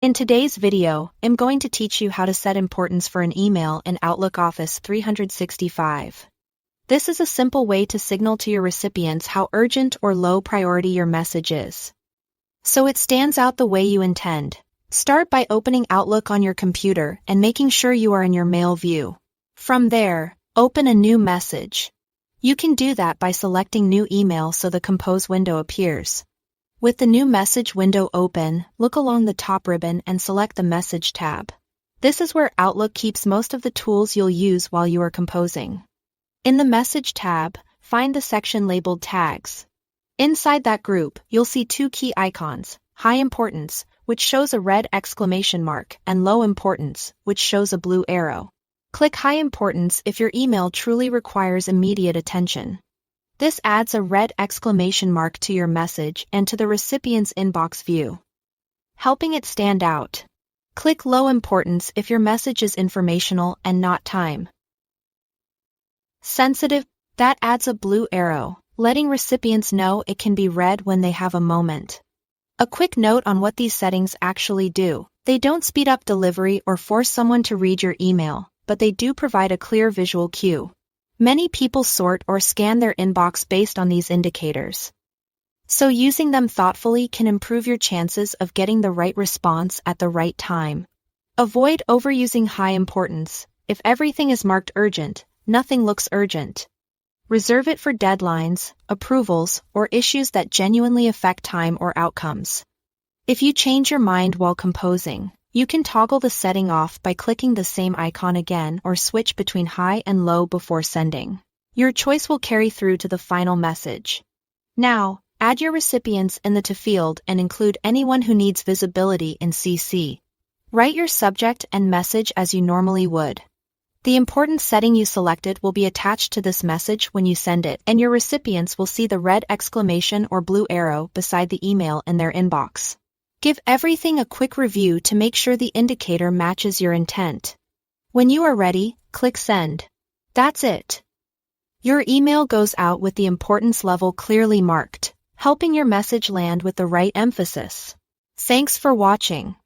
In today's video, I'm going to teach you how to set importance for an email in Outlook Office 365. This is a simple way to signal to your recipients how urgent or low priority your message is, so it stands out the way you intend. Start by opening Outlook on your computer and making sure you are in your mail view. From there, open a new message. You can do that by selecting New Email so the Compose window appears. With the new message window open, look along the top ribbon and select the Message tab. This is where Outlook keeps most of the tools you'll use while you are composing. In the Message tab, find the section labeled Tags. Inside that group, you'll see two key icons: High Importance, which shows a red exclamation mark, and Low Importance, which shows a blue arrow. Click High Importance if your email truly requires immediate attention. This adds a red exclamation mark to your message and to the recipient's inbox view, helping it stand out. Click Low Importance if your message is informational and not time sensitive. That adds a blue arrow, letting recipients know it can be read when they have a moment. A quick note on what these settings actually do: they don't speed up delivery or force someone to read your email, but they do provide a clear visual cue. Many people sort or scan their inbox based on these indicators, so using them thoughtfully can improve your chances of getting the right response at the right time. Avoid overusing High Importance. If everything is marked urgent, nothing looks urgent. Reserve it for deadlines, approvals, or issues that genuinely affect time or outcomes. If you change your mind while composing, you can toggle the setting off by clicking the same icon again or switch between high and low before sending. Your choice will carry through to the final message. Now, add your recipients in the To field and include anyone who needs visibility in CC. Write your subject and message as you normally would. The important setting you selected will be attached to this message when you send it, and your recipients will see the red exclamation or blue arrow beside the email in their inbox. Give everything a quick review to make sure the indicator matches your intent. When you are ready, click Send. That's it. Your email goes out with the importance level clearly marked, helping your message land with the right emphasis. Thanks for watching.